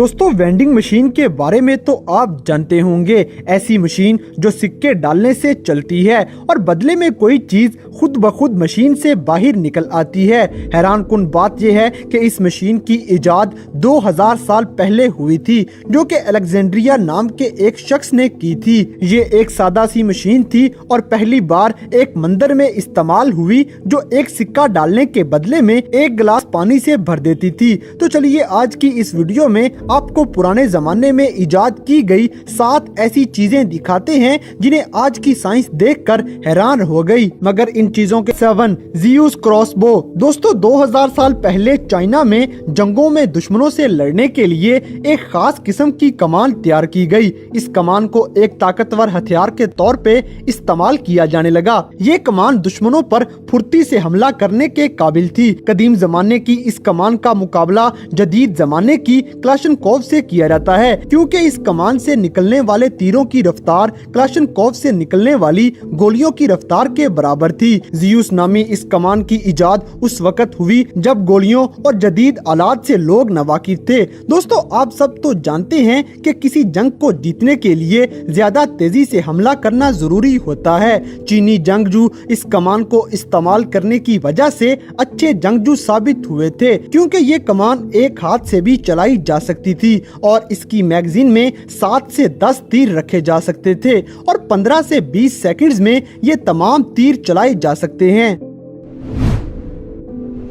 दोस्तों vending machine के बारे में तो आप जानते होंगे, ऐसी मशीन जो सिक्के डालने से चलती है और बदले में कोई चीज खुद ब खुद मशीन से बाहर निकल आती है। हैरान कुन बात यह है कि इस मशीन की इजाद 2000 साल पहले हुई थी, जो कि अलेक्जेंड्रिया नाम के एक शख्स ने की थी। ये एक सादा सी मशीन थी और पहली बार एक मंदिर में इस्तेमाल हुई, जो एक सिक्का डालने के बदले में एक गिलास पानी से भर देती थी। तो चलिए आज की इस वीडियो में आपको पुराने जमाने में इजाद की गई 7 ऐसी चीजें दिखाते हैं जिन्हें आज की साइंस देखकर हैरान हो गई। मगर इन चीजों के 7 ज़ीउस क्रॉसबो। दोस्तों 2000 साल पहले चाइना में जंगों में दुश्मनों से लड़ने के लिए एक खास किस्म की कमान तैयार की गई। इस कमान को एक ताकतवर हथियार के तौर पे इस्तेमाल किया जाने लगा। ये कमान दुश्मनों पर फुर्ती से हमला करने के काबिल थी। कदीम जमाने की इस कमान का मुकाबला जदीद जमाने की क्लाशनकोव से किया जाता है, क्योंकि इस कमान से निकलने वाले तीरों की रफ्तार क्लाशनकोव से निकलने वाली गोलियों की रफ्तार के बराबर थी। ज़ीउस नामी इस कमान की इजाद उस वक्त हुई जब गोलियों और जदीद आलात से लोग नावाकिफ थे। दोस्तों आप सब तो जानते हैं कि किसी जंग को जीतने के लिए ज्यादा तेजी से हमला करना जरूरी होता है। चीनी जंगजू इस कमान को इस्तेमाल करने की वजह से अच्छे जंगजू साबित हुए थे, क्योंकि ये कमान एक हाथ से भी चलाई जा सकती थी और इसकी मैगजीन में 7 से 10 तीर रखे जा सकते थे और 15 से 20 सेकंड्स में ये तमाम तीर चलाए जा सकते हैं।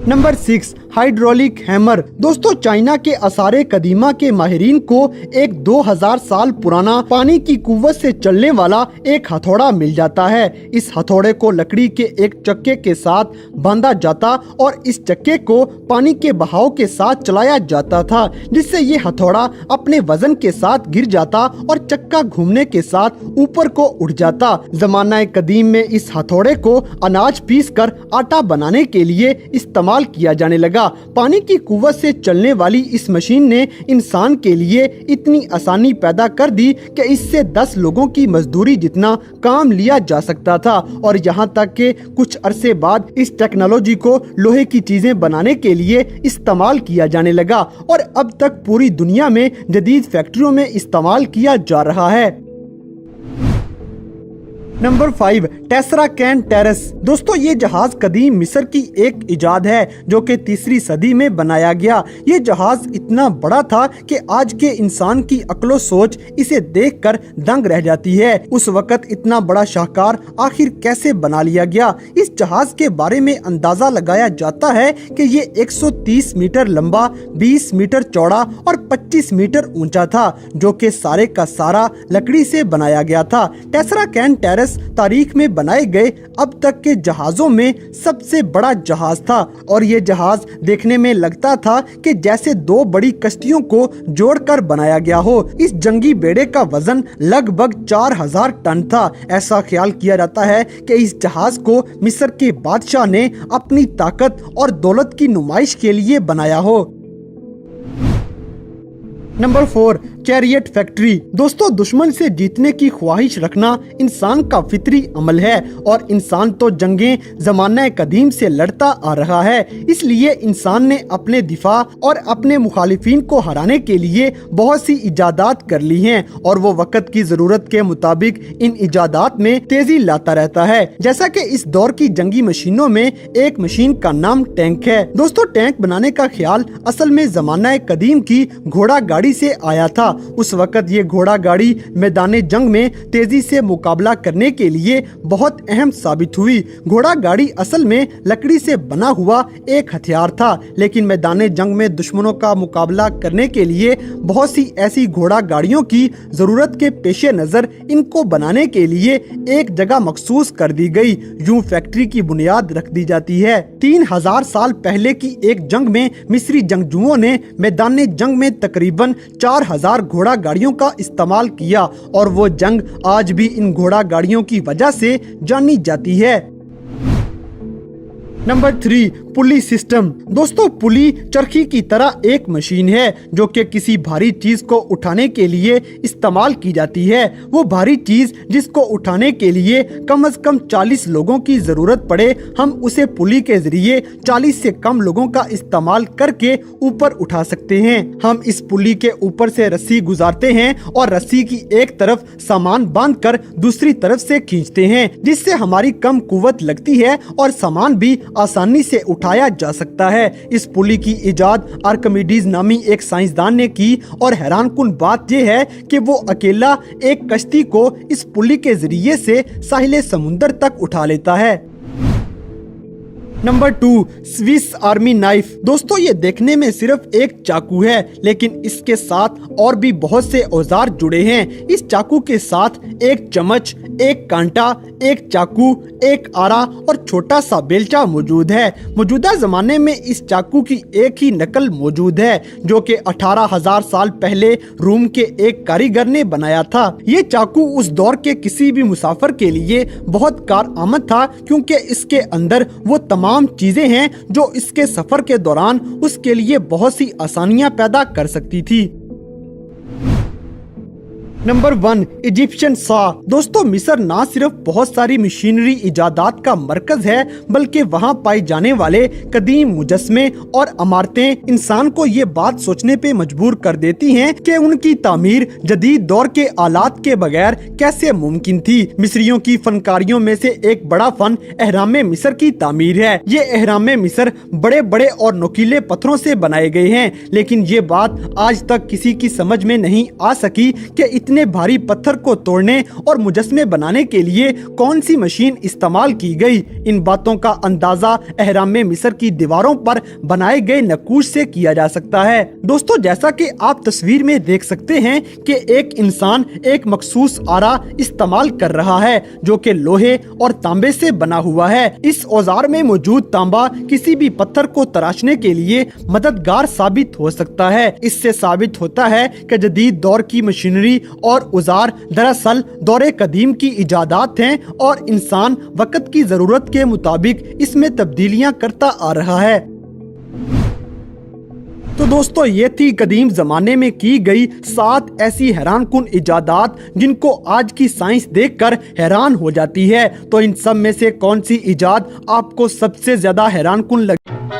Number 6 hydraulic hammer. दोस्तों चाइना के आसारे कदीमा के माहिरीन को एक 2000 साल पुराना पानी की कुव्वत से चलने वाला एक हथौड़ा मिल जाता है। इस हथौड़े को लकड़ी के एक चक्के के साथ बांधा जाता और इस चक्के को पानी के बहाव के साथ चलाया जाता था, जिससे ये हथौड़ा अपने वजन के साथ गिर जाता और चक्का घूमने के साथ ऊपर को उठ जाता। जमाना कदीम में इस हथौड़े को अनाज पीस कर आटा बनाने के लिए इस्तेमाल किया जाने लगा। पानी की कुव्वत से चलने वाली इस मशीन ने इंसान के लिए इतनी आसानी पैदा कर दी कि इससे 10 लोगों की मजदूरी जितना काम लिया जा सकता था और यहाँ तक कि कुछ अरसे बाद इस टेक्नोलॉजी को लोहे की चीजें बनाने के लिए इस्तेमाल किया जाने लगा और अब तक पूरी दुनिया में जदीद फैक्ट्रियों में इस्तेमाल किया जा रहा है। नंबर 5 टेसरा कैन टेरेस। दोस्तों ये जहाज कदीम मिस्र की एक इजाद है, जो कि 3री सदी में बनाया गया। ये जहाज इतना बड़ा था कि आज के इंसान की अक्लो सोच इसे देखकर दंग रह जाती है। उस वक्त इतना बड़ा शाहकार आखिर कैसे बना लिया गया? इस जहाज के बारे में अंदाजा लगाया जाता है कि ये 130 मीटर लंबा, 20 मीटर चौड़ा और 25 मीटर ऊंचा था, जो कि सारे का सारा लकड़ी से बनाया गया था। टेसरा कैन टेरेस तारीख में बनाए गए अब तक के जहाजों में सबसे बड़ा जहाज था और ये जहाज देखने में लगता था कि जैसे 2 बड़ी कश्तियों को जोड़कर बनाया गया हो। इस जंगी बेड़े का वजन लगभग 4000 टन था। ऐसा ख्याल किया जाता है कि इस जहाज को मिस्र के बादशाह ने अपनी ताकत और दौलत की नुमाइश के लिए बनाया हो। Number 4 chariot factory. दोस्तों दुश्मन से जीतने की ख्वाहिश रखना इंसान का फितरी अमल है और इंसान तो जंगें जमाना कदीम से लड़ता आ रहा है। इसलिए इंसान ने अपने दिफा और अपने मुखालिफिन को हराने के लिए बहुत सी इजादात कर ली हैं और वो वक्त की जरूरत के मुताबिक इन इजादात में तेजी लाता रहता है। जैसा कि इस दौर की जंगी मशीनों में एक मशीन का नाम टैंक है। दोस्तों टैंक बनाने का ख्याल असल में जमाना कदीम की घोड़ा गाड़ी से आया था। उस वक्त ये घोड़ा गाड़ी मैदान जंग में तेजी से मुकाबला करने के लिए बहुत अहम साबित हुई। घोड़ा गाड़ी असल में लकड़ी से बना हुआ एक हथियार था, लेकिन मैदान जंग में दुश्मनों का मुकाबला करने के लिए बहुत सी ऐसी घोड़ा गाड़ियों की जरूरत के पेश नजर इनको बनाने के लिए एक जगह मखसूस कर दी गई। यूं फैक्ट्री की बुनियाद रख दी जाती है। 3000 साल पहले की एक जंग में मिस्री जंगजुओं ने मैदान जंग में तकरीबन 4000 घोड़ा गाड़ियों का इस्तेमाल किया और वो जंग आज भी इन घोड़ा गाड़ियों की वजह से जानी जाती है। नंबर 3 पुली सिस्टम। दोस्तों, पुली चरखी की तरह एक मशीन है जो कि किसी भारी चीज को उठाने के लिए इस्तेमाल की जाती है। वो भारी चीज जिसको उठाने के लिए कम से कम 40 लोगों की जरूरत पड़े, हम उसे पुली के जरिए 40 से कम लोगों का इस्तेमाल करके ऊपर उठा सकते हैं। हम इस पुली के ऊपर से रस्सी गुजारते हैं और रस्सी की एक तरफ सामान बांधकर दूसरी तरफ से खींचते हैं, जिससे हमारी कम कुव्वत लगती है और सामान भी आसानी से उठाया जा सकता है। इस पुली की इजाद आर्किमिडीज नामी एक साइंसदान ने की और हैरानकुन बात यह है कि वो अकेला एक कश्ती को इस पुली के जरिए से साहिल समुंदर तक उठा लेता है। Number 2, Swiss army knife. दोस्तों, ये देखने में सिर्फ एक चाकू है, लेकिन इसके साथ और भी बहुत से औजार जुड़े हैं। इस चाकू के साथ एक चम्मच, एक कांटा, एक चाकू, एक आरा और छोटा सा बेलचा मौजूद है। मौजूदा जमाने में इस चाकू की एक ही नकल मौजूद है जो कि 18,000 साल पहले रोम के एक कारीगर ने बनाया था। ये चाकू उस दौर के किसी भी मुसाफिर के लिए बहुत कारआमद था, क्योंकि इसके अंदर वो तमाम चीजें हैं जो इसके सफर के दौरान उसके लिए बहुत सी आसानियां पैदा कर सकती थी। Number 1, Egyptian saw. दोस्तों, मिस्र ना सिर्फ बहुत सारी मशीनरी इजादात का मरकज है, बल्कि वहाँ पाए जाने वाले कदीम मुजस्मे और इमारतें इंसान को ये बात सोचने पे मजबूर कर देती हैं कि उनकी तामीर जदीद दौर के आलात के बगैर कैसे मुमकिन थी। मिस्रियों की फनकारियों में से एक बड़ा फन एहराम मिस्र की तामीर है। ये एहराम मिस्र बड़े बड़े और नुकीले पत्थरों से बनाए गए हैं, लेकिन ये बात आज तक किसी की समझ में नहीं आ सकी कि इतने भारी पत्थर को तोड़ने और मुजस्मे बनाने के लिए कौन सी मशीन इस्तेमाल की गई। इन बातों का अंदाजा एहराम मिस्र की दीवारों पर बनाए गए नक्काश से किया जा सकता है। दोस्तों, जैसा कि आप तस्वीर में देख सकते हैं कि एक इंसान एक मखसूस आरा इस्तेमाल कर रहा है जो कि लोहे और तांबे से बना हुआ है। इस औजार में मौजूद तांबा किसी भी पत्थर को तराशने के लिए मददगार साबित हो सकता है। इससे साबित होता है कि जदीद दौर की मशीनरी और औजार दरअसल दौरे कदीम की इजादात हैं और इंसान वक्त की जरूरत के मुताबिक इसमें तब्दीलियां करता आ रहा है। तो दोस्तों, ये थी कदीम जमाने में की गई 7 ऐसी हैरानकुन इजादात जिनको आज की साइंस देखकर हैरान हो जाती है। तो इन सब में से कौन सी इजाद आपको सबसे ज्यादा हैरानकुन लगी?